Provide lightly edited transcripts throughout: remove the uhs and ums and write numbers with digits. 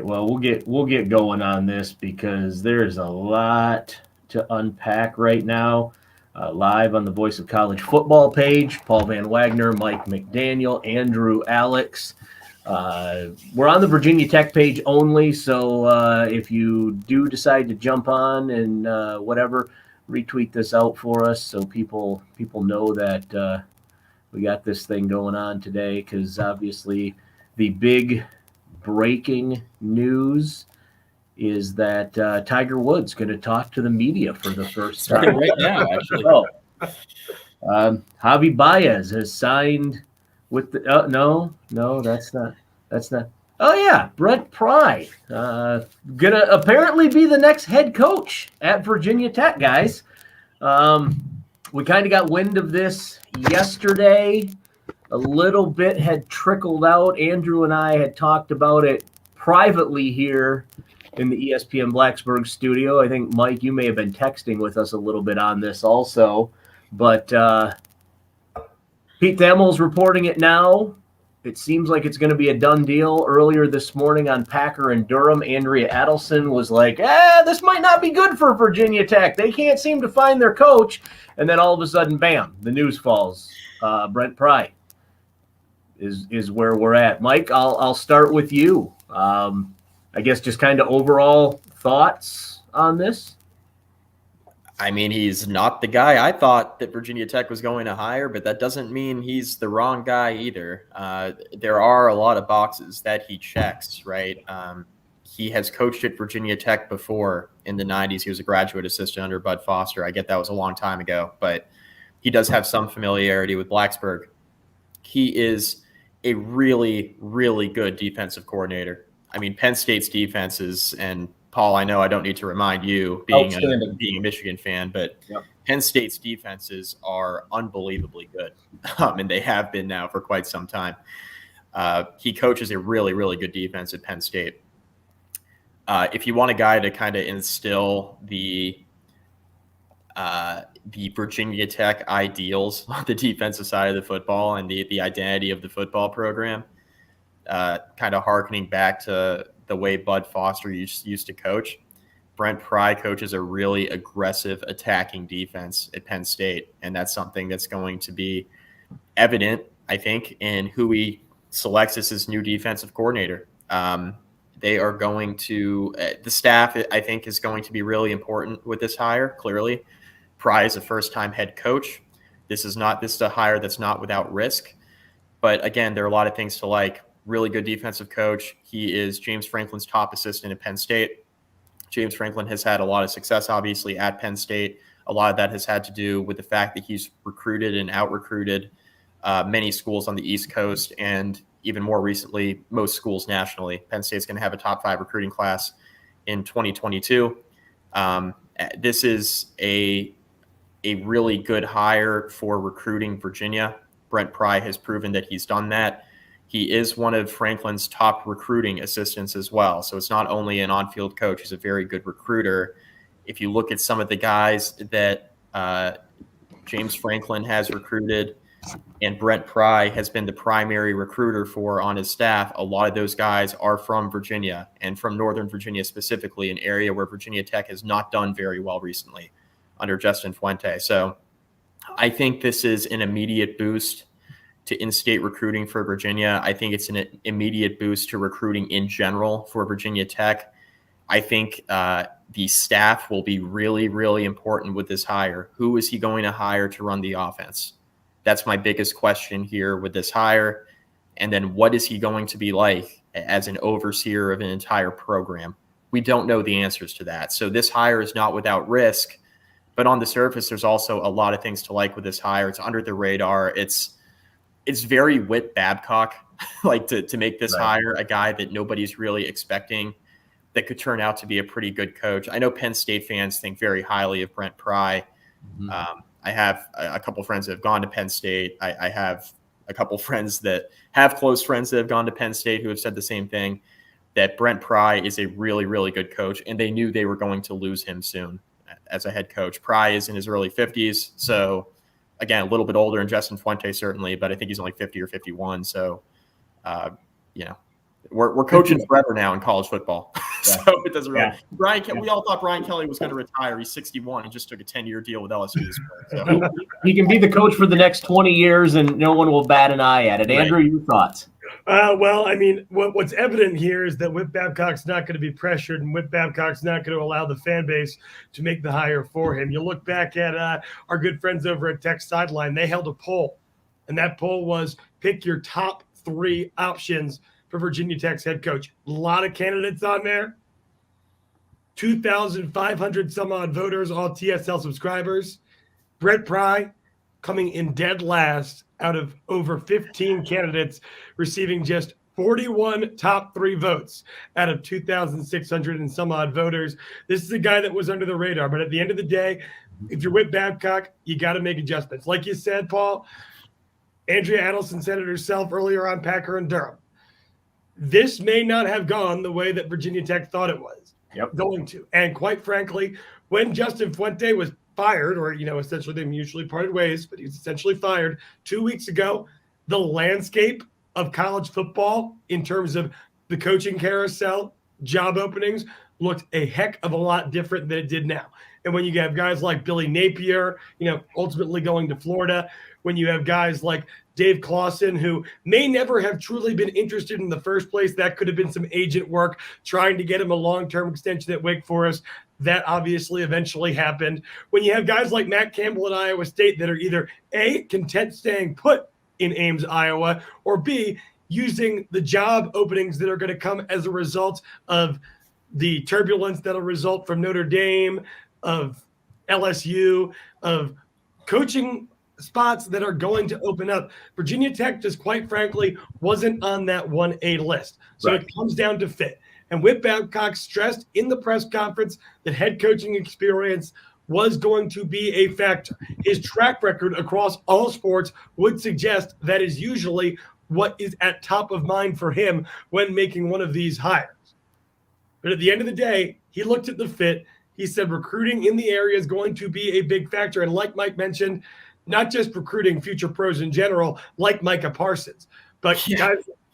right. Well, we'll get going on this because there's a lot to unpack right now. Live on the Voice of College Football page, Paul Van Wagner, Mike McDaniel, Andrew Alex. We're on the Virginia Tech page only, so if you do decide to jump on and whatever, retweet this out for us so people know that we got this thing going on today, because obviously the big breaking news is that Tiger Woods going to talk to the media for the first time. Starting right now, actually. Javi Baez has signed with the. No, that's not. Oh yeah, Brent Pry gonna apparently be the next head coach at Virginia Tech, guys. We kind of got wind of this yesterday. A little bit had trickled out. Andrew and I had talked about it privately here in the ESPN Blacksburg studio. I think, Mike, you may have been texting with us a little bit on this also. But Pete Thamel's reporting it now. It seems like it's going to be a done deal. Earlier this morning on Packer and Durham, Andrea Adelson was like, this might not be good for Virginia Tech. They can't seem to find their coach. And then all of a sudden, bam, the news falls. Brent Pry is where we're at. Mike, I'll start with you. I guess just kind of overall thoughts on this. I mean, he's not the guy I thought that Virginia Tech was going to hire, but that doesn't mean he's the wrong guy either. There are a lot of boxes that he checks, right? He has coached at Virginia Tech before in the 90s. He was a graduate assistant under Bud Foster. I get that was a long time ago, but he does have some familiarity with Blacksburg. He is a really, really good defensive coordinator. I mean, Penn State's defenses, and Paul, I know I don't need to remind you, being a Michigan fan, but yep. Penn State's defenses are unbelievably good, and they have been now for quite some time. He coaches a really, really good defense at Penn State. If you want a guy to kind of instill the Virginia Tech ideals on the defensive side of the football and the identity of the football program, kind of hearkening back to the way Bud Foster used to coach, Brent Pry coaches a really aggressive attacking defense at Penn State. And that's something that's going to be evident, I think, in who he selects as his new defensive coordinator. They are going to the staff, I think, is going to be really important with this hire. Clearly, Pry is a first-time head coach. This is a hire that's not without risk. But again, there are a lot of things to like. Really good defensive coach. He is James Franklin's top assistant at Penn State. James Franklin has had a lot of success, obviously, at Penn State. A lot of that has had to do with the fact that he's recruited and out-recruited many schools on the East Coast, and even more recently, most schools nationally. Penn State's going to have a top 5 recruiting class in 2022. This is a really good hire for recruiting Virginia. Brent Pry has proven that he's done that. He is one of Franklin's top recruiting assistants as well. So it's not only an on-field coach, he's a very good recruiter. If you look at some of the guys that James Franklin has recruited and Brent Pry has been the primary recruiter for on his staff, a lot of those guys are from Virginia and from Northern Virginia specifically, an area where Virginia Tech has not done very well recently under Justin Fuente. So I think this is an immediate boost to in-state recruiting for Virginia. I think it's an immediate boost to recruiting in general for Virginia Tech. I think the staff will be really, really important with this hire. Who is he going to hire to run the offense? That's my biggest question here with this hire. And then what is he going to be like as an overseer of an entire program? We don't know the answers to that. So this hire is not without risk, but on the surface, there's also a lot of things to like with this hire. It's under the radar. It's very Whit Babcock, like to make this hire a guy that nobody's really expecting that could turn out to be a pretty good coach. I know Penn State fans think very highly of Brent Pry. Mm-hmm. I have a couple of friends that have gone to Penn State. I have a couple of friends that have close friends that have gone to Penn State who have said the same thing, that Brent Pry is a really, really good coach, and they knew they were going to lose him soon as a head coach. Pry is in his early 50s, so again, a little bit older than Justin Fuente, certainly, but I think he's only 50 or 51. So, We're coaching forever now in college football. Yeah. So it doesn't really. Yeah. We all thought Brian Kelly was going to retire. He's 61. He just took a 10-year deal with LSU. So. He can be the coach for the next 20 years, and no one will bat an eye at it. Andrew, your thoughts? Well, I mean, what's evident here is that Whit Babcock's not going to be pressured, and Whit Babcock's not going to allow the fan base to make the hire for him. You look back at our good friends over at Tech Sideline. They held a poll, and that poll was pick your top 3 options for Virginia Tech's head coach. A lot of candidates on there. 2,500 some odd voters, all TSL subscribers. Brent Pry coming in dead last out of over 15 candidates, receiving just 41 top 3 votes out of 2,600 and some odd voters. This is a guy that was under the radar, but at the end of the day, if you're with Babcock, you got to make adjustments. Like you said, Paul, Andrea Adelson said it herself earlier on Packer and Durham. This may not have gone the way that Virginia Tech thought it was going to. And quite frankly, when Justin Fuente was fired, or, essentially they mutually parted ways, but he was essentially fired 2 weeks ago, the landscape of college football in terms of the coaching carousel, job openings, looked a heck of a lot different than it did now. And when you have guys like Billy Napier, ultimately going to Florida, when you have guys like Dave Clawson, who may never have truly been interested in the first place, that could have been some agent work trying to get him a long-term extension at Wake Forest. That obviously eventually happened. When you have guys like Matt Campbell at Iowa State that are either A, content staying put in Ames, Iowa, or B, using the job openings that are going to come as a result of the turbulence that'll result from Notre Dame, of LSU, of coaching spots that are going to open up. Virginia Tech just quite frankly wasn't on that 1A list. So It comes down to fit. And Whit Babcock stressed in the press conference that head coaching experience was going to be a factor. His track record across all sports would suggest that is usually what is at top of mind for him when making one of these hires. But at the end of the day, he looked at the fit. He said recruiting in the area is going to be a big factor. And like Mike mentioned, not just recruiting future pros in general, like Micah Parsons, but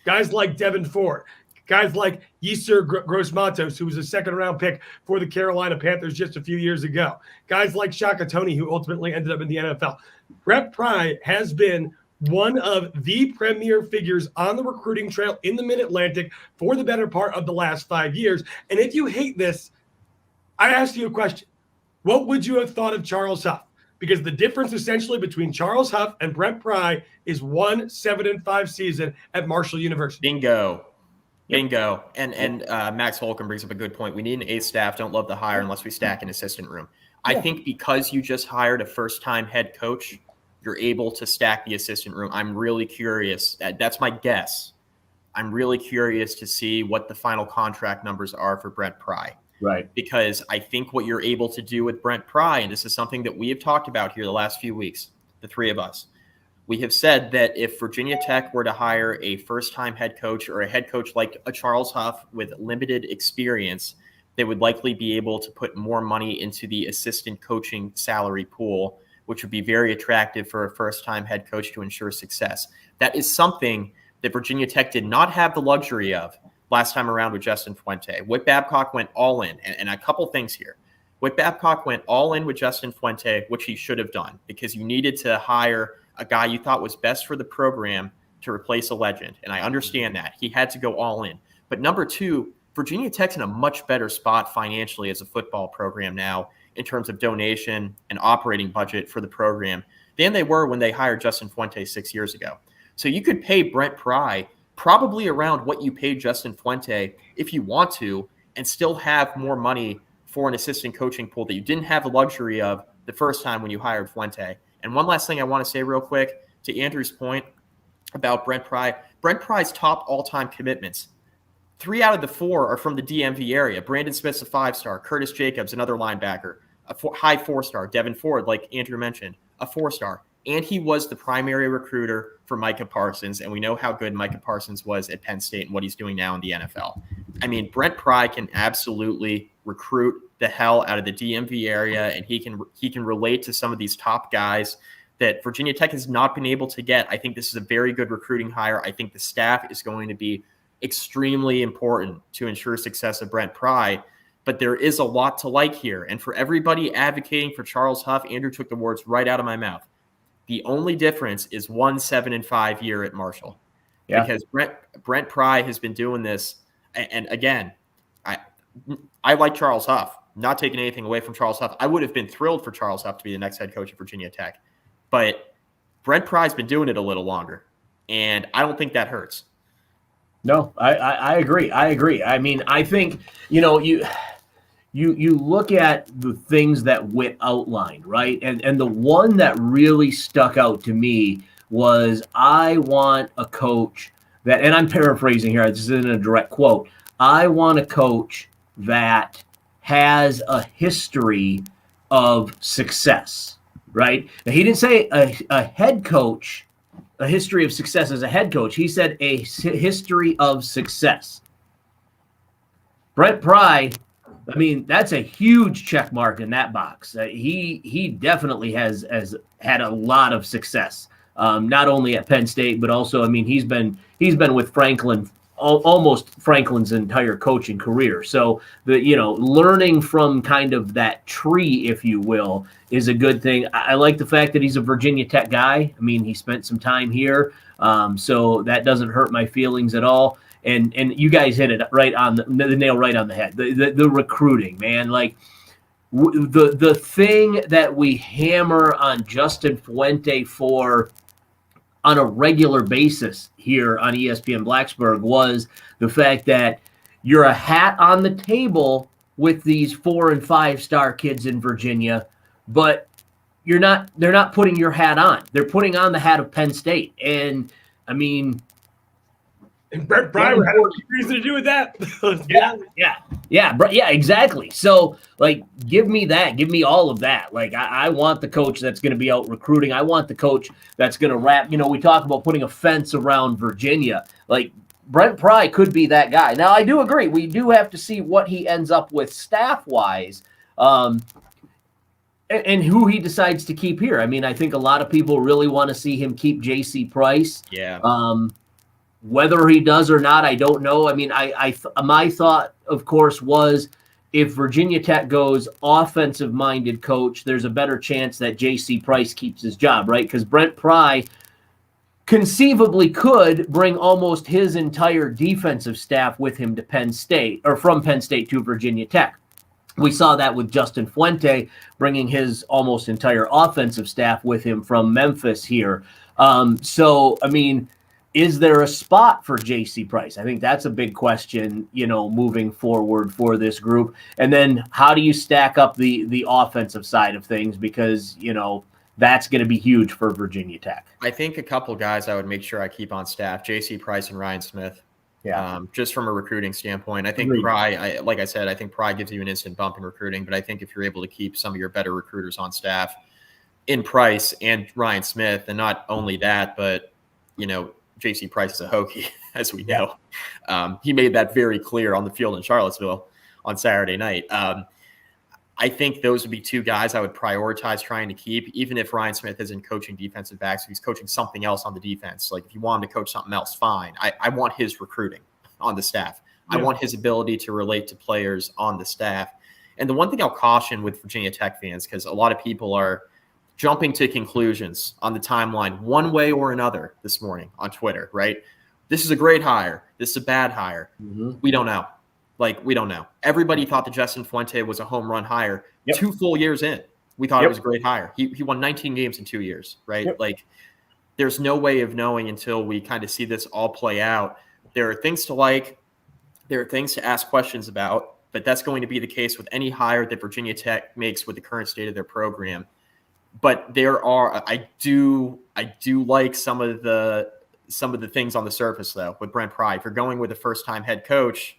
guys like Devin Ford, guys like Yeser Gross-Matos, who was a second-round pick for the Carolina Panthers just a few years ago, guys like Shaka Toney, who ultimately ended up in the NFL. Brent Pry has been one of the premier figures on the recruiting trail in the Mid-Atlantic for the better part of the last 5 years. And if you hate this, I ask you a question. What would you have thought of Charles Huff? Because the difference essentially between Charles Huff and Brent Pry is 1 7-5 season at Marshall University. Bingo. And Max Holcomb brings up a good point. We need an A staff. Don't love the hire unless we stack an assistant room. I think because you just hired a first-time head coach, you're able to stack the assistant room. I'm really curious. That's my guess. I'm really curious to see what the final contract numbers are for Brent Pry. Right. Because I think what you're able to do with Brent Pry, and this is something that we have talked about here the last few weeks, the three of us, we have said that if Virginia Tech were to hire a first-time head coach or a head coach like a Charles Huff with limited experience, they would likely be able to put more money into the assistant coaching salary pool, which would be very attractive for a first-time head coach to ensure success. That is something that Virginia Tech did not have the luxury of last time around with Justin Fuente. Whit Babcock went all in. And a couple things here. Whit Babcock went all in with Justin Fuente, which he should have done, because you needed to hire a guy you thought was best for the program to replace a legend. And I understand that. He had to go all in. But number two, Virginia Tech's in a much better spot financially as a football program now in terms of donation and operating budget for the program than they were when they hired Justin Fuente 6 years ago. So you could pay Brent Pry probably around what you paid Justin Fuente if you want to, and still have more money for an assistant coaching pool that you didn't have the luxury of the first time when you hired Fuente. And one last thing I want to say real quick to Andrew's point about Brent Pry. Brent Pry's top all-time commitments, 3 out of the 4 are from the DMV area. Brandon Smith's a 5-star. Curtis Jacobs, another linebacker, high 4-star. Devin Ford, like Andrew mentioned, a 4-star. And he was the primary recruiter for Micah Parsons, and we know how good Micah Parsons was at Penn State and what he's doing now in the NFL. I mean, Brent Pry can absolutely recruit the hell out of the DMV area, and he can relate to some of these top guys that Virginia Tech has not been able to get. I think this is a very good recruiting hire. I think the staff is going to be extremely important to ensure success of Brent Pry. But there is a lot to like here. And for everybody advocating for Charles Huff, Andrew took the words right out of my mouth. The only difference is 1-7-5 year at Marshall. Yeah. Because Brent Pry has been doing this. And again, I like Charles Huff. Not taking anything away from Charles Huff. I would have been thrilled for Charles Huff to be the next head coach at Virginia Tech. But Brent Pry's been doing it a little longer. And I don't think that hurts. No, I agree. I mean, I think, you look at the things that Whit outlined, right? And the one that really stuck out to me was, I want a coach that, and I'm paraphrasing here, this isn't a direct quote, I want a coach that has a history of success, right? Now, he didn't say a head coach, a history of success as a head coach. He said a history of success. Brent Pry, I mean, that's a huge check mark in that box. He definitely has had a lot of success, not only at Penn State, but also, I mean, he's been with Franklin, almost Franklin's entire coaching career. So learning from kind of that tree, if you will, is a good thing. I like the fact that he's a Virginia Tech guy. I mean, he spent some time here, so that doesn't hurt my feelings at all. And you guys hit it right on the nail right on the head. The recruiting, man, like the thing that we hammer on Justin Fuente for on a regular basis here on ESPN Blacksburg was the fact that you're a hat on the table with these 4- and 5-star kids in Virginia, but they're not putting your hat on. They're putting on the hat of Penn State. And I mean, and Brent Pry had a reason to do with that. Yeah, exactly. So, like, give me that. Give me all of that. Like, I want the coach that's going to be out recruiting. I want the coach that's going to wrap. We talk about putting a fence around Virginia. Like, Brent Pry could be that guy. Now, I do agree. We do have to see what he ends up with staff-wise, and who he decides to keep here. I mean, I think a lot of people really want to see him keep J.C. Price. Yeah. Whether he does or not, I don't know. I mean, my thought, of course, was if Virginia Tech goes offensive-minded coach, there's a better chance that J.C. Price keeps his job, right? Because Brent Pry conceivably could bring almost his entire defensive staff with him to Penn State, or from Penn State to Virginia Tech. We saw that with Justin Fuente bringing his almost entire offensive staff with him from Memphis here. So, I mean, is there a spot for J.C. Price? I think that's a big question, moving forward for this group. And then how do you stack up the offensive side of things? Because, that's going to be huge for Virginia Tech. I think a couple guys I would make sure I keep on staff, J.C. Price and Ryan Smith. Yeah. Just from a recruiting standpoint, I think Pry, like I said, I think Pry gives you an instant bump in recruiting. But I think if you're able to keep some of your better recruiters on staff in Price and Ryan Smith, and not only that, but, J.C. Price is a Hokie, as we know. He made that very clear on the field in Charlottesville on Saturday night. I think those would be two guys I would prioritize trying to keep, even if Ryan Smith isn't coaching defensive backs. If he's coaching something else on the defense. Like, if you want him to coach something else, fine. I want his recruiting on the staff. Yeah. I want his ability to relate to players on the staff. And the one thing I'll caution with Virginia Tech fans, because a lot of people are jumping to conclusions on the timeline one way or another this morning on Twitter, right? This is a great hire. This is a bad hire. Mm-hmm. We don't know. We don't know. Everybody thought that Justin Fuente was a home run hire. Yep. 2 full years in, we thought it was a great hire. He won 19 games in 2 years, right? Yep. Like, there's no way of knowing until we kind of see this all play out. There are things to like. There are things to ask questions about, but that's going to be the case with any hire that Virginia Tech makes with the current state of their program. But I do like some of the things on the surface, though, with Brent Pry. If you're going with a first-time head coach,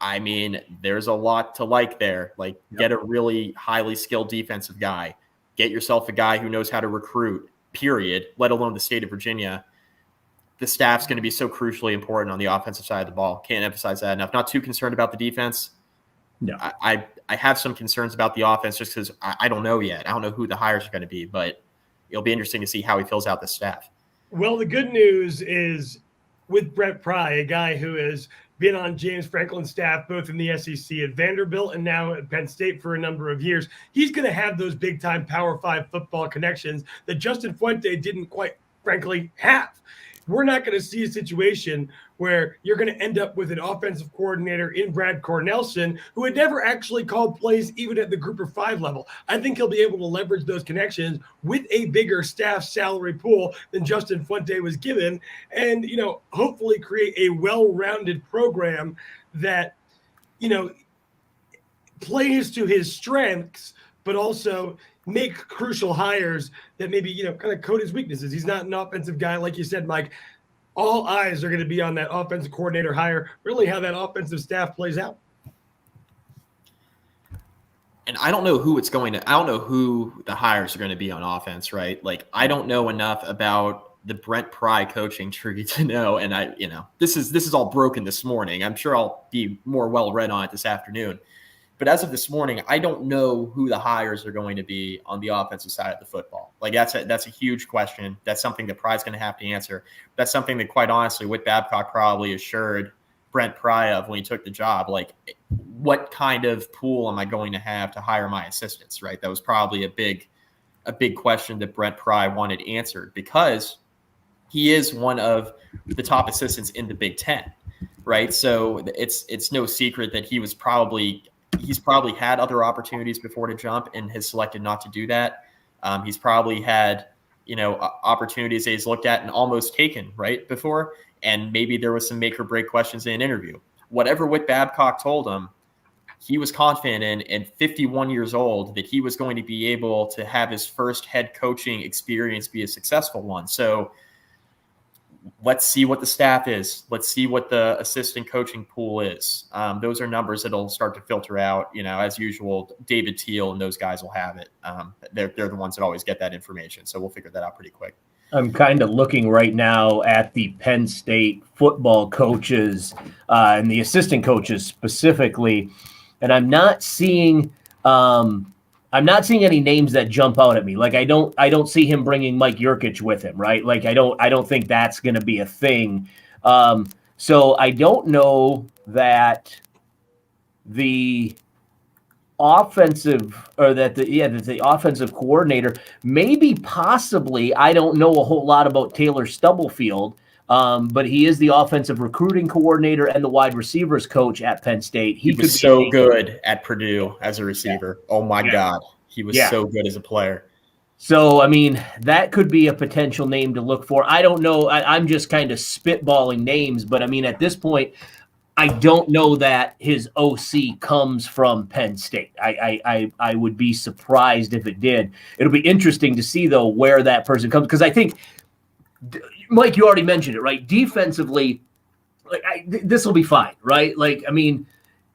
I mean, there's a lot to like there. Like, get a really highly skilled defensive guy. Get yourself a guy who knows how to recruit, period, let alone the state of Virginia. The staff's going to be so crucially important on the offensive side of the ball. Can't emphasize that enough. Not too concerned about the defense. No. I have some concerns about the offense just because I don't know yet. I don't know who the hires are going to be, but it'll be interesting to see how he fills out the staff. Well, the good news is with Brent Pry, a guy who has been on James Franklin's staff, both in the SEC at Vanderbilt and now at Penn State for a number of years, he's going to have those big-time Power 5 football connections that Justin Fuente didn't quite, frankly, have. We're not going to see a situation where you're going to end up with an offensive coordinator in Brad Cornelson who had never actually called plays even at the Group of 5 level. I think he'll be able to leverage those connections with a bigger staff salary pool than Justin Fuente was given and, hopefully create a well-rounded program that, plays to his strengths, but also make crucial hires that maybe, kind of coat his weaknesses. He's not an offensive guy. Like you said, Mike, all eyes are going to be on that offensive coordinator hire, really how that offensive staff plays out. And I don't know who the hires are going to be on offense, right? Like, I don't know enough about the Brent Pry coaching tree to know. And this is all broken this morning. I'm sure I'll be more well-read on it this afternoon. But as of this morning, I don't know who the hires are going to be on the offensive side of the football. Like, that's a huge question. That's something that Pry's going to have to answer. That's something that, quite honestly, Whit Babcock probably assured Brent Pry of when he took the job. Like, what kind of pool am I going to have to hire my assistants, right? That was probably a big question that Brent Pry wanted answered because he is one of the top assistants in the Big Ten, right? So it's no secret that he's probably had other opportunities before to jump and has selected not to do that. He's probably had, opportunities that he's looked at and almost taken right before. And maybe there was some make or break questions in an interview. Whatever Whit Babcock told him, he was confident in, and 51 years old, that he was going to be able to have his first head coaching experience be a successful one. So let's see what the staff is. Let's see what the assistant coaching pool is. Those are numbers that'll start to filter out. As usual, David Teal and those guys will have it. They're the ones that always get that information. So we'll figure that out pretty quick. I'm kind of looking right now at the Penn State football coaches and the assistant coaches specifically, and I'm not seeing any names that jump out at me. Like, I don't see him bringing Mike Yurcich with him, right? Like, I don't think that's going to be a thing. So I don't know that the offensive the offensive coordinator, maybe possibly, I don't know a whole lot about Taylor Stubblefield, but he is the offensive recruiting coordinator and the wide receivers coach at Penn State. He was so good at Purdue as a receiver. Yeah. Oh my God. He was so good as a player. So, that could be a potential name to look for. I don't know. I'm just kind of spitballing names, but at this point, I don't know that his OC comes from Penn State. I would be surprised if it did. It'll be interesting to see, though, where that person comes, because I think, Mike, you already mentioned it, right? Defensively, this will be fine, right?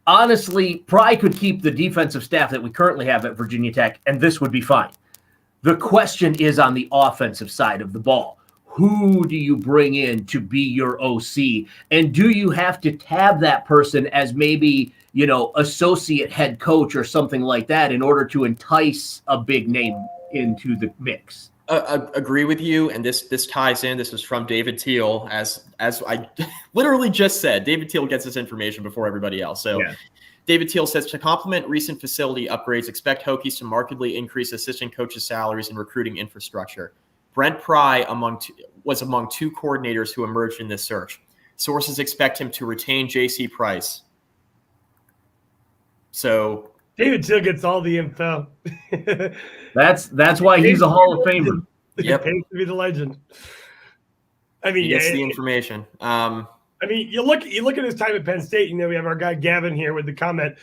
Honestly, Pry could keep the defensive staff that we currently have at Virginia Tech, and this would be fine. The question is on the offensive side of the ball. Who do you bring in to be your OC? And do you have to tab that person as maybe, associate head coach or something like that in order to entice a big name into the mix? I agree with you, and this ties in. This is from David Teal, as I literally just said. David Teal gets this information before everybody else. So yeah. David Teal says, to complement recent facility upgrades, expect Hokies to markedly increase assistant coaches' salaries and recruiting infrastructure. Brent Pry was among two coordinators who emerged in this search. Sources expect him to retain J.C. Price. So David Teal gets all the info. That's why he's a Hall of Famer. Yep. He pays to be the legend. He gets the information. You look at his time at Penn State. We have our guy Gavin here with the comment.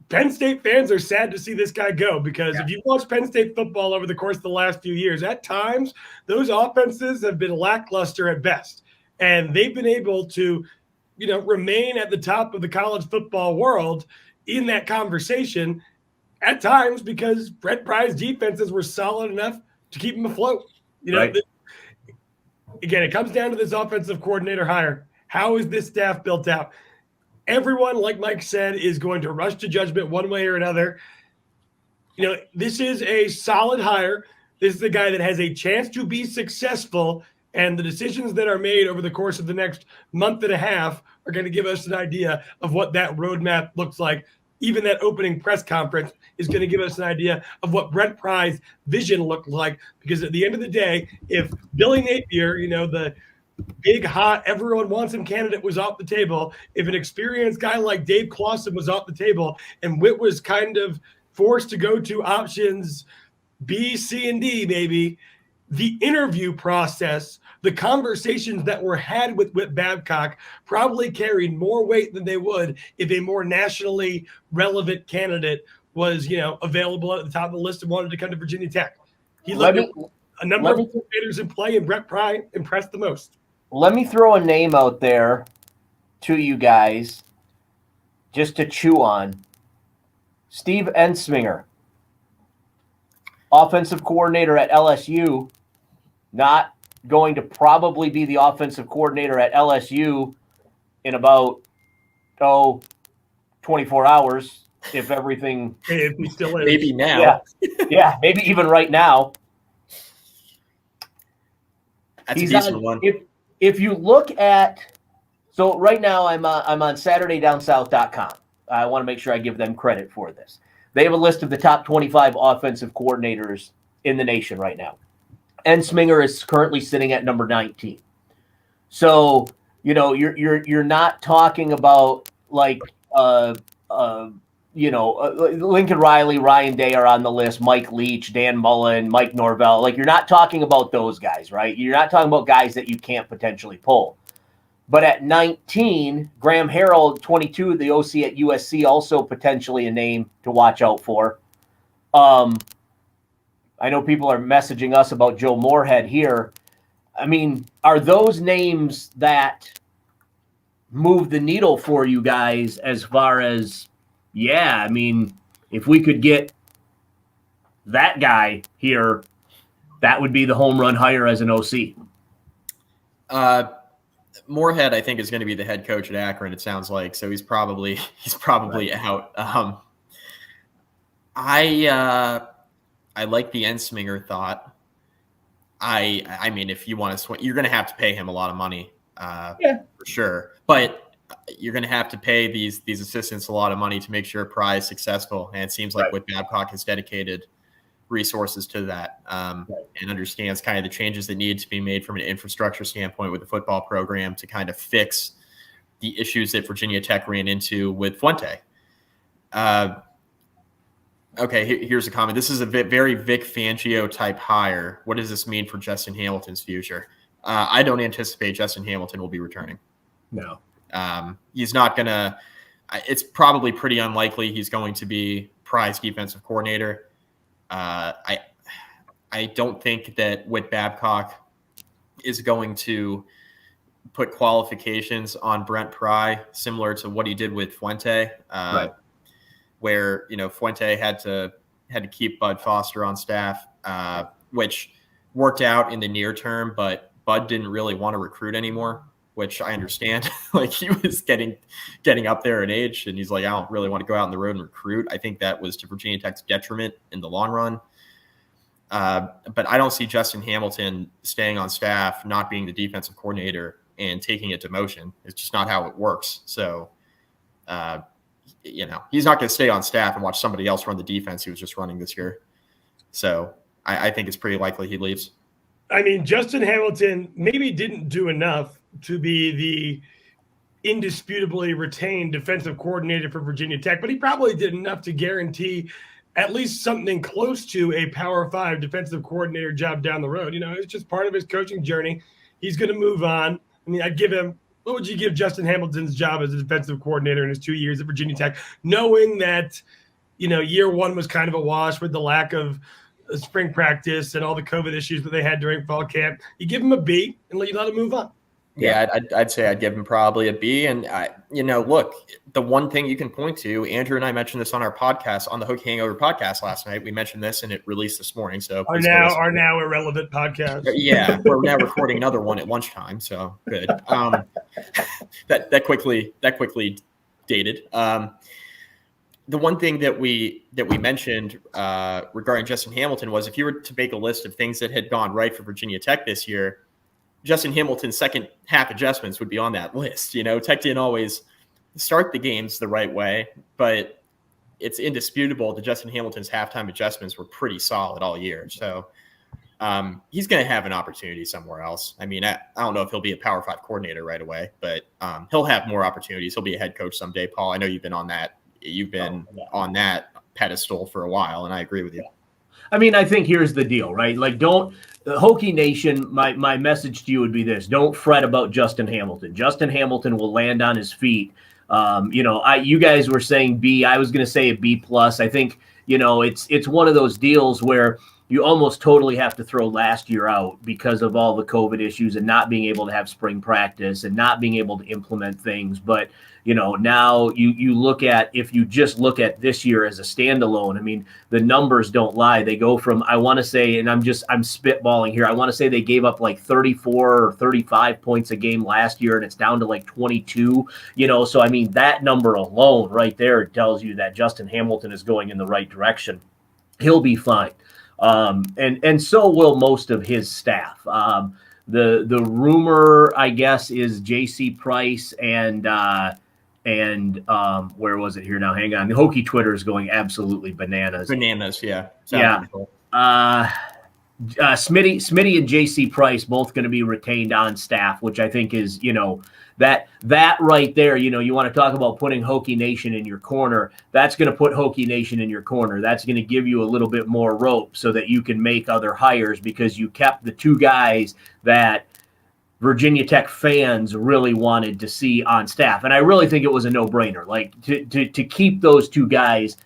Penn State fans are sad to see this guy go because if you watch Penn State football over the course of the last few years, at times those offenses have been lackluster at best, and they've been able to, remain at the top of the college football world in that conversation at times because Brent Pry's defenses were solid enough to keep him afloat. Right. Again, it comes down to this offensive coordinator hire. How is this staff built out? Everyone, like Mike said, is going to rush to judgment one way or another. This is a solid hire. This is a guy that has a chance to be successful And the decisions that are made over the course of the next month and a half are going to give us an idea of what that roadmap looks like. Even that opening press conference is going to give us an idea of what Brent Pry's vision looked like. Because at the end of the day, if Billy Napier, the big, hot, everyone wants him candidate was off the table, if an experienced guy like Dave Clawson was off the table, and Witt was kind of forced to go to options B, C, and D, maybe, the interview process, the conversations that were had with Whit Babcock probably carried more weight than they would if a more nationally relevant candidate was, available at the top of the list and wanted to come to Virginia Tech. He looked at a number of coordinators in play, and Brent Pry impressed the most. Let me throw a name out there to you guys just to chew on. Steve Ensminger, offensive coordinator at LSU, not going to probably be the offensive coordinator at LSU in about 24 hours if everything if he still is. Maybe now. Yeah, maybe even right now. That's a decent one. If you look at, so right now I'm on SaturdayDownSouth.com. I want to make sure I give them credit for this. They have a list of the top 25 offensive coordinators in the nation right now. Ensminger is currently sitting at number 19. So, you're not talking about like Lincoln Riley, Ryan Day are on the list, Mike Leach, Dan Mullen, Mike Norvell. Like, you're not talking about those guys, right? You're not talking about guys that you can't potentially pull. But at 19, Graham Harrell, 22, the OC at USC, also potentially a name to watch out for. I know people are messaging us about Joe Moorhead here. I mean, are those names that move the needle for you guys as far as, if we could get that guy here, that would be the home run hire as an OC? Moorhead, I think, is going to be the head coach at Akron, it sounds like. So he's probably right out. I like the Ensminger thought. I mean, if you want to swing, you're going to have to pay him a lot of money, for sure. But you're going to have to pay these assistants a lot of money to make sure Pry is successful. And it seems like Whit Babcock has dedicated resources to that, and understands kind of the changes that need to be made from an infrastructure standpoint with the football program to kind of fix the issues that Virginia Tech ran into with Fuente. Okay, here's a comment. This is a very Vic Fangio type hire. What does this mean for Justin Hamilton's future? I don't anticipate Justin Hamilton will be returning. No. He's not going to – it's probably pretty unlikely he's going to be Pry's defensive coordinator. I don't think that Whit Babcock is going to put qualifications on Brent Pry similar to what he did with Fuente. Where Fuente had to keep Bud Foster on staff, which worked out in the near term, but Bud didn't really want to recruit anymore, which I understand. Like, he was getting up there in age, and he's like, I don't really want to go out on the road and recruit. I think that was to Virginia Tech's detriment in the long run. But I don't see Justin Hamilton staying on staff, not being the defensive coordinator, and taking a demotion. It's just not how it works. So, he's not going to stay on staff and watch somebody else run the defense he was just running this year. So I think it's pretty likely he leaves. I mean, Justin Hamilton maybe didn't do enough to be the indisputably retained defensive coordinator for Virginia Tech, but he probably did enough to guarantee at least something close to a Power 5 defensive coordinator job down the road. It's just part of his coaching journey. He's going to move on. I mean, I'd give him – what would you give Justin Hamilton's job as a defensive coordinator in his 2 years at Virginia Tech, knowing that, year one was kind of a wash with the lack of spring practice and all the COVID issues that they had during fall camp? You give him a B and let him move on. Yeah, I'd say I'd give him probably a B. And, look, the one thing you can point to, Andrew and I mentioned this on our podcast, on the Hook Hangover podcast last night. We mentioned this, and it released this morning. So our now irrelevant podcast. Yeah, we're now recording another one at lunchtime. So good. That quickly dated. The one thing that we mentioned regarding Justin Hamilton was, if you were to make a list of things that had gone right for Virginia Tech this year, Justin Hamilton's second half adjustments would be on that list. Tech didn't always start the games the right way, but it's indisputable that Justin Hamilton's halftime adjustments were pretty solid all year. So he's going to have an opportunity somewhere else. I mean, I don't know if he'll be a Power 5 coordinator right away, but he'll have more opportunities. He'll be a head coach someday, Paul. I know you've been on that. You've been on that pedestal for a while, and I agree with you. I mean, I think here's the deal, right? Like, the Hokie Nation, my message to you would be this: don't fret about Justin Hamilton. Justin Hamilton will land on his feet. You guys were saying B. I was going to say a B+. I think, it's one of those deals where you almost totally have to throw last year out because of all the COVID issues and not being able to have spring practice and not being able to implement things. But, now you look at, if you just look at this year as a standalone, I mean, the numbers don't lie. They go from, I want to say, and I'm spitballing here, I want to say they gave up like 34 or 35 points a game last year, and it's down to like 22, so I mean, that number alone right there tells you that Justin Hamilton is going in the right direction. He'll be fine. And so will most of his staff. The rumor, I guess, is J.C. Price and where was it here now? Hang on. The Hokie Twitter is going absolutely bananas. Yeah. Smitty and J.C. Price both going to be retained on staff, which I think is, that right there, you want to talk about putting Hokie Nation in your corner. That's going to put Hokie Nation in your corner. That's going to give you a little bit more rope so that you can make other hires, because you kept the two guys that Virginia Tech fans really wanted to see on staff. And I really think it was a no-brainer. Like, to keep those two guys,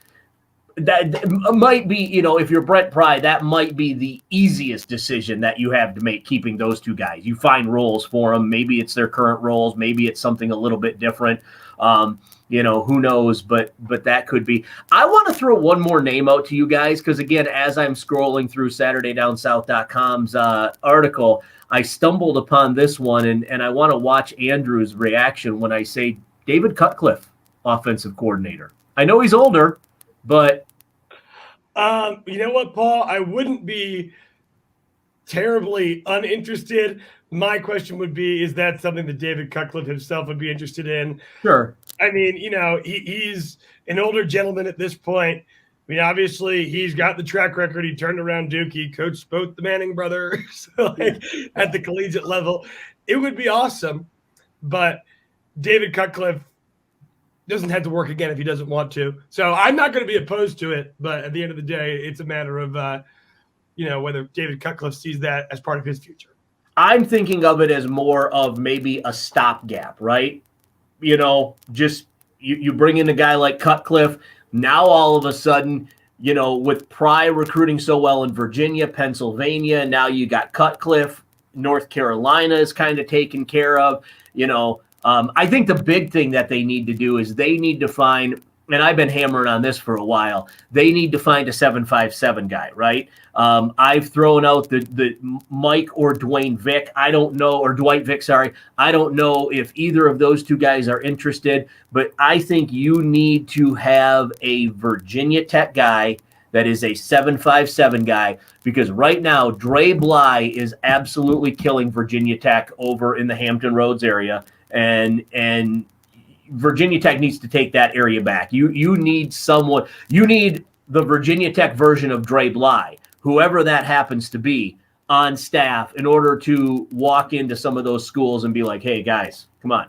that might be, if you're Brent Pry, that might be the easiest decision that you have to make, keeping those two guys. You find roles for them. Maybe it's their current roles. Maybe it's something a little bit different. Who knows, but that could be. I want to throw one more name out to you guys, because, again, as I'm scrolling through SaturdayDownSouth.com's article, I stumbled upon this one, and I want to watch Andrew's reaction when I say David Cutcliffe, offensive coordinator. I know he's older, but you know what, Paul? I wouldn't be terribly uninterested. My question would be, is that something that David Cutcliffe himself would be interested in? Sure. I mean, he's an older gentleman at this point. I mean, obviously, he's got the track record. He turned around Duke. He coached both the Manning brothers at the collegiate level. It would be awesome, but David Cutcliffe doesn't have to work again if he doesn't want to. So I'm not going to be opposed to it, but at the end of the day, it's a matter of, whether David Cutcliffe sees that as part of his future. I'm thinking of it as more of maybe a stopgap, right? Just you bring in a guy like Cutcliffe. Now all of a sudden, with Pry recruiting so well in Virginia, Pennsylvania, now you got Cutcliffe. North Carolina is kind of taken care of. I think the big thing that they need to do is they need to find, and I've been hammering on this for a while, they need to find a 757 guy, right? I've thrown out the Mike or Dwayne Vick. I don't know, or Dwight Vick, sorry. I don't know if either of those two guys are interested, but I think you need to have a Virginia Tech guy that is a 757 guy, because right now Dre Bly is absolutely killing Virginia Tech over in the Hampton Roads area, and Virginia Tech needs to take that area back. You need someone. You need the Virginia Tech version of Dre Bly, whoever that happens to be, on staff in order to walk into some of those schools and be like, hey, guys, come on.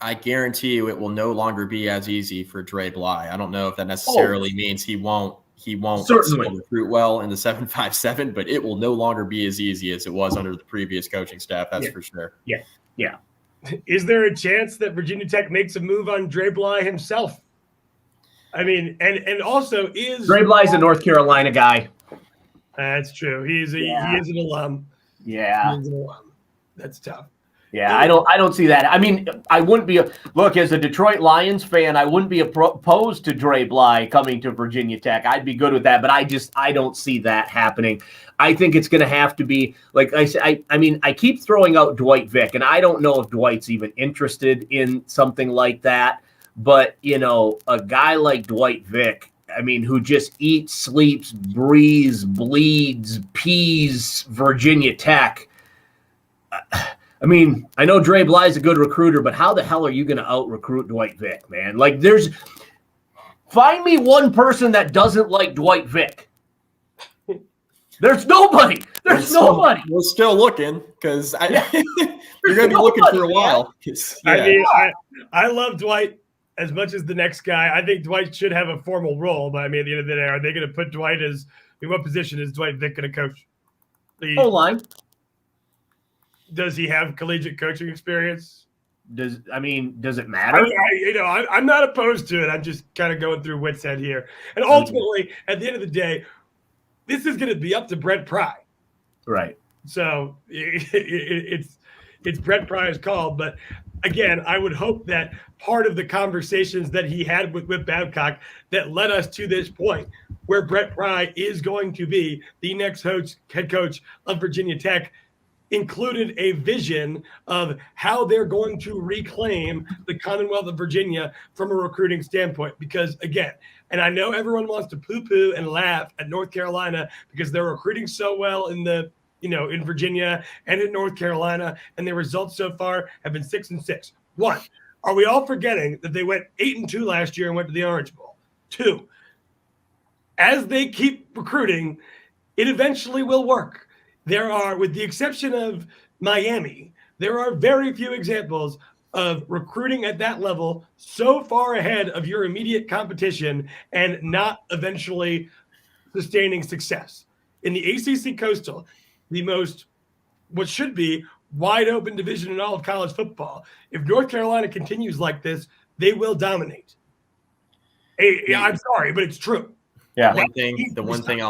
I guarantee you it will no longer be as easy for Dre Bly. I don't know if that necessarily means he won't certainly recruit well in the 757, but it will no longer be as easy as it was under the previous coaching staff. That's for sure. Yeah. Is there a chance that Virginia Tech makes a move on Dre Bly himself? I mean, and also is Dre Bly's a North Carolina guy. That's true. He is an alum. Yeah. He is an alum. That's tough. Yeah, I don't see that. I mean, I wouldn't be as a Detroit Lions fan, I wouldn't be opposed to Dre Bly coming to Virginia Tech. I'd be good with that, but I don't see that happening. I think it's going to have to be, like I said, I keep throwing out Dwight Vick, and I don't know if Dwight's even interested in something like that. But, a guy like Dwight Vick, who just eats, sleeps, breathes, bleeds, pees Virginia Tech. I mean, I know Dre Bly's a good recruiter, but how the hell are you going to out-recruit Dwight Vick, man? Like, find me one person that doesn't like Dwight Vick. There's nobody. We're still looking because you're going to be looking for a while. Yeah. I mean, I love Dwight as much as the next guy. I think Dwight should have a formal role, but I mean, at the end of the day, are they going to put Dwight in what position is Dwight Vick going to coach? O-line. Does he have collegiate coaching experience? Does it matter? I'm not opposed to it. I'm just kind of going through wit's head here. And ultimately, at the end of the day, this is going to be up to Brent Pry. Right. So it's Brent Pry's call. But again, I would hope that part of the conversations that he had with Babcock that led us to this point where Brent Pry is going to be the next head coach of Virginia Tech included a vision of how they're going to reclaim the Commonwealth of Virginia from a recruiting standpoint. Because again, and I know everyone wants to poo-poo and laugh at North Carolina because they're recruiting so well in Virginia and in North Carolina, and their results so far have been 6-6. 1, are we all forgetting that they went 8-2 last year and went to the Orange Bowl? 2, as they keep recruiting, it eventually will work. There are, with the exception of Miami, there are very few examples of recruiting at that level so far ahead of your immediate competition and not eventually sustaining success. In the ACC Coastal, the most, what should be, wide open division in all of college football, if North Carolina continues like this, they will dominate. I'm sorry, but it's true. Yeah. The one thing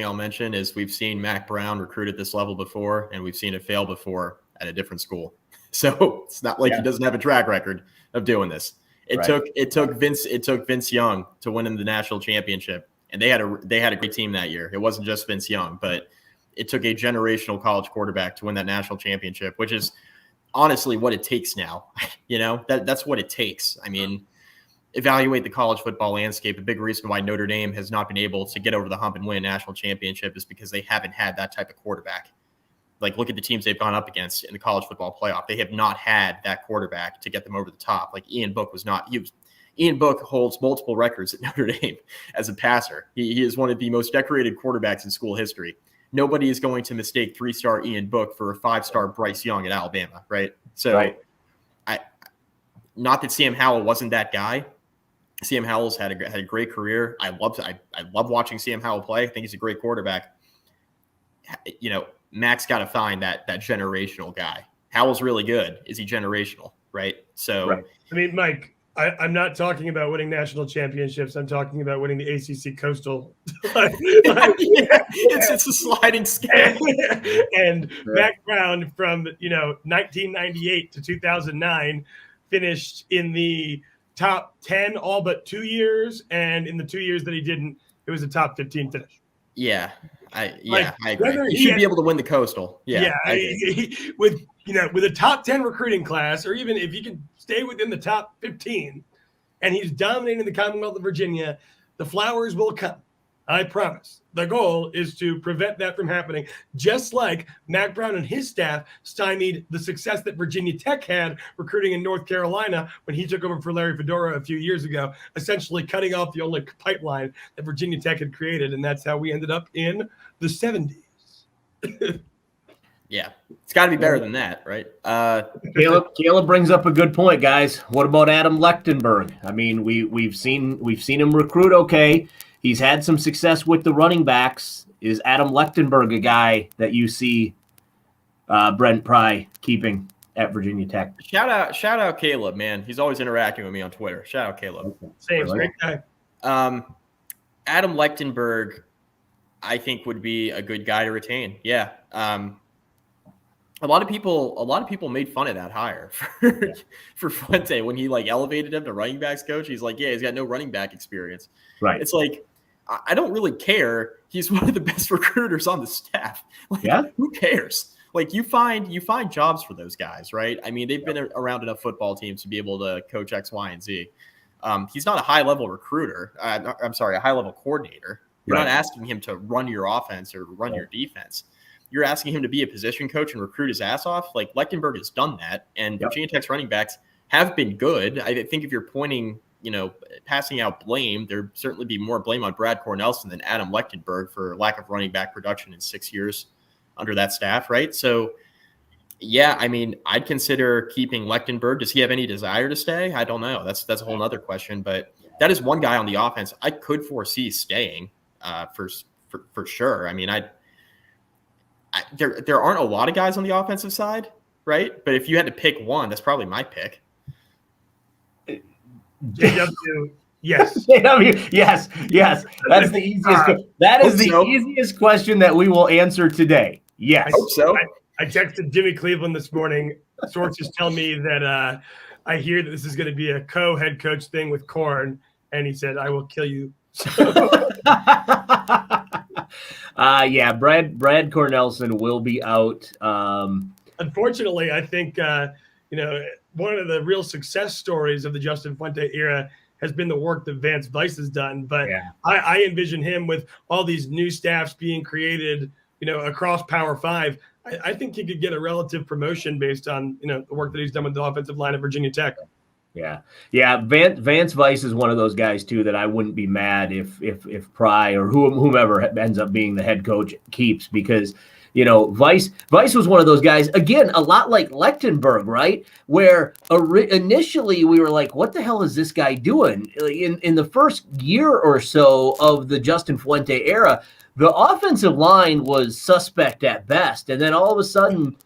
I'll mention is we've seen Mac Brown recruit at this level before, and we've seen it fail before at a different school. So it's not like he doesn't have a track record of doing this. It took Vince Young to win him the national championship, and they had a great team that year. It wasn't just Vince Young, but it took a generational college quarterback to win that national championship, which is honestly what it takes now. That's what it takes. I mean, evaluate the college football landscape. A big reason why Notre Dame has not been able to get over the hump and win a national championship is because they haven't had that type of quarterback. Like, look at the teams they've gone up against in the college football playoff. They have not had that quarterback to get them over the top. Like, Ian Book holds multiple records at Notre Dame as a passer. He is one of the most decorated quarterbacks in school history. Nobody is going to mistake 3-star Ian Book for a 5-star Bryce Young at Alabama, right? So, not that Sam Howell wasn't that guy. Sam Howell's had a great career. I love watching Sam Howell play. I think he's a great quarterback. Mac's got to find that generational guy. Howell's really good. Is he generational? Right. So, I mean, Mike, I'm not talking about winning national championships. I'm talking about winning the ACC Coastal. It's a sliding scale. And Mac Brown from 1998 to 2009 finished in the top 10 all but 2 years, and in the 2 years that he didn't, it was a top 15 finish. Yeah, I agree. You should be able to win the Coastal. Yeah, with a top 10 recruiting class, or even if you can stay within the top 15, and he's dominating the Commonwealth of Virginia, the flowers will come. I promise. The goal is to prevent that from happening, just like Mac Brown and his staff stymied the success that Virginia Tech had recruiting in North Carolina when he took over for Larry Fedora a few years ago, essentially cutting off the only pipeline that Virginia Tech had created, and that's how we ended up in the 70s. Yeah, it's got to be better than that, right? Caleb brings up a good point, guys. What about Adam Lechtenberg? I mean, we've seen him recruit okay. He's had some success with the running backs. Is Adam Lechtenberg a guy that you see Brent Pry keeping at Virginia Tech? Shout out Caleb, man. He's always interacting with me on Twitter. Shout out Caleb. Same, great guy. Adam Lechtenberg, I think, would be a good guy to retain. Yeah. A lot of people made fun of that hire for Fuente when he elevated him to running backs coach. He's like, yeah, he's got no running back experience. Right. It's like, I don't really care. He's one of the best recruiters on the staff. Who cares? You find jobs for those guys, right? I mean, they've been around enough football teams to be able to coach X, Y, and Z. He's not a high-level recruiter. A high-level coordinator. You're not asking him to run your offense or run your defense. you're asking him to be a position coach and recruit his ass off. Like Lechtenberg has done that, and Virginia Tech's running backs have been good. I think if you're pointing, passing out blame, there'd certainly be more blame on Brad Cornelsen than Adam Lechtenberg for lack of running back production in 6 years under that staff, right? So, yeah, I mean, I'd consider keeping Lechtenberg. Does he have any desire to stay? I don't know. That's a whole other question. But that is one guy on the offense I could foresee staying for sure. I mean, there aren't a lot of guys on the offensive side, right? But if you had to pick one, that's probably my pick. JW, yes. JW, yes. That's the easiest. That is the easiest question that we will answer today. Yes. I hope so. I texted Jimmy Cleveland this morning. Sources tell me that I hear that this is going to be a co-head coach thing with Korn, and he said, "I will kill you." Yeah, Brad Cornelsen will be out. Unfortunately, I think one of the real success stories of the Justin Fuente era has been the work that Vance Weiss has done. But I envision him with all these new staffs being created, across Power 5. I think he could get a relative promotion based on, the work that he's done with the offensive line at Virginia Tech. Yeah. Vance Weiss is one of those guys too that I wouldn't be mad if Pry or whomever ends up being the head coach keeps, because Weiss was one of those guys, again, a lot like Lechtenberg, right? Where initially we were like, what the hell is this guy doing? In the first year or so of the Justin Fuente era, the offensive line was suspect at best. And then all of a sudden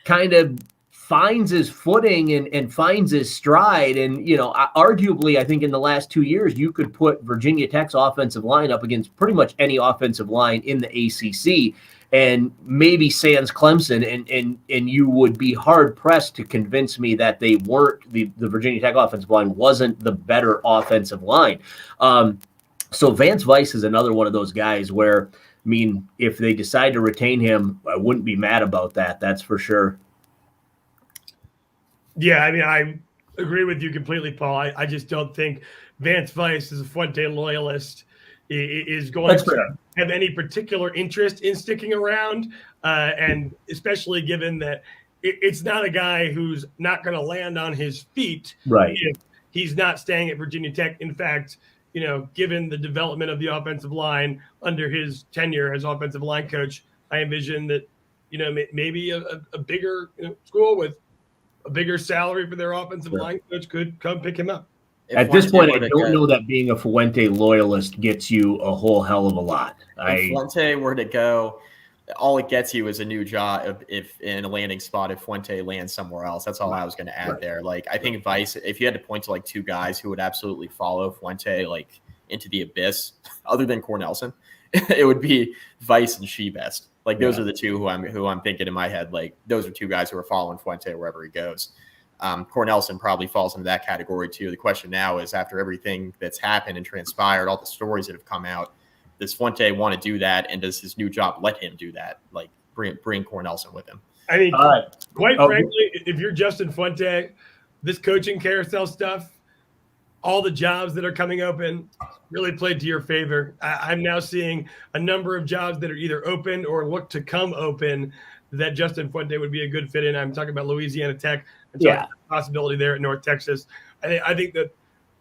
kind of finds his footing and finds his stride. And, arguably, I think in the last 2 years, you could put Virginia Tech's offensive line up against pretty much any offensive line in the ACC, and maybe sans Clemson, and you would be hard pressed to convince me that they weren't, the Virginia Tech offensive line wasn't the better offensive line. So Vance Weiss is another one of those guys where, I mean, if they decide to retain him, I wouldn't be mad about that. That's for sure. Yeah, I mean, I agree with you completely, Paul. I just don't think Vance Weiss, as a Fuente loyalist, is going to have any particular interest in sticking around, and especially given that it's not a guy who's not going to land on his feet. Right. If he's not staying at Virginia Tech. In fact, given the development of the offensive line under his tenure as offensive line coach, I envision that, maybe a bigger school with a bigger salary for their offensive line coach could come pick him up. At this point, I don't know that being a Fuente loyalist gets you a whole hell of a lot. If Fuente were to go, all it gets you is a new job if in a landing spot if Fuente lands somewhere else. That's all I was going to add there. Like, I think Weiss, if you had to point to like two guys who would absolutely follow Fuente like into the abyss, other than Cornelsen, it would be Weiss and Shebest. Like, those are the two who I'm thinking in my head. Like, those are two guys who are following Fuente wherever he goes. Cornelsen probably falls into that category too. The question now is, after everything that's happened and transpired, all the stories that have come out, does Fuente want to do that, and does his new job let him do that? Like, bring Cornelsen with him. I mean, quite frankly, if you're Justin Fuente, this coaching carousel stuff, all the jobs that are coming open really played to your favor. I'm now seeing a number of jobs that are either open or look to come open that Justin Fuente would be a good fit in. I'm talking about Louisiana Tech. I'm talking about the possibility there at North Texas. I think that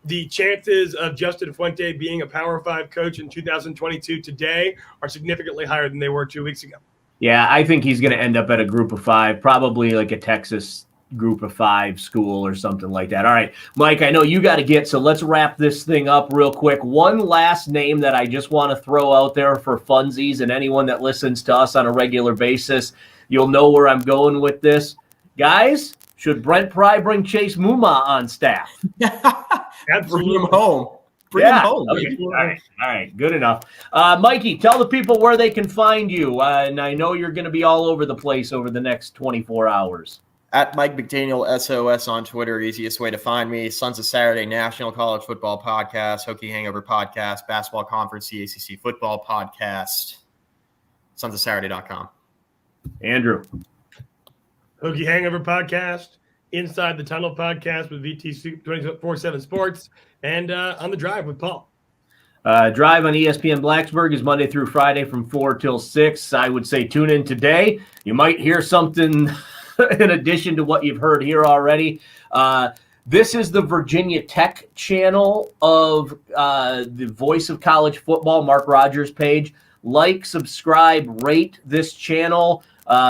the chances of Justin Fuente being a Power 5 coach in 2022 today are significantly higher than they were 2 weeks ago. Yeah, I think he's going to end up at a group of 5, probably like a Texas group of 5 school or something like that. All right, Mike, I know you got to get, so let's wrap this thing up real quick. One last name that I just want to throw out there for funsies, and anyone that listens to us on a regular basis, you'll know where I'm going with this. Guys, should Brent Pry bring Chase Muma on staff? Absolutely. Bring him home. Bring him home. Okay. All right. Good enough. Mikey, tell the people where they can find you. And I know you're going to be all over the place over the next 24 hours. At Mike McDaniel SOS on Twitter, easiest way to find me. Sons of Saturday, National College Football Podcast, Hokie Hangover Podcast, Basketball Conference, the ACC Football Podcast, sonsofsaturday.com. Andrew. Hokie Hangover Podcast, Inside the Tunnel Podcast with VT 24/7 Sports, and On the Drive with Paul. Drive on ESPN Blacksburg is Monday through Friday from 4 till 6. I would say tune in today. You might hear something in addition to what you've heard here already. This is the Virginia Tech channel of the Voice of College Football, Mark Rogers page. Like, subscribe, rate this channel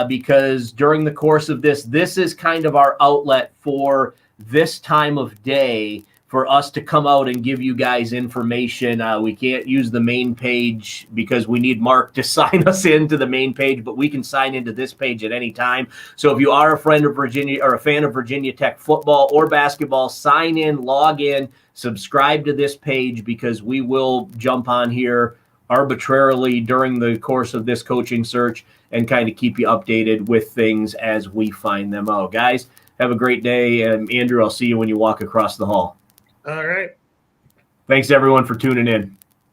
because during the course of this is kind of our outlet for this time of day for us to come out and give you guys information. We can't use the main page because we need Mark to sign us into the main page, but we can sign into this page at any time. So if you are a friend of Virginia or a fan of Virginia Tech football or basketball, sign in, log in, subscribe to this page because we will jump on here arbitrarily during the course of this coaching search and kind of keep you updated with things as we find them out. Guys, have a great day. And Andrew, I'll see you when you walk across the hall. All right. Thanks, everyone, for tuning in.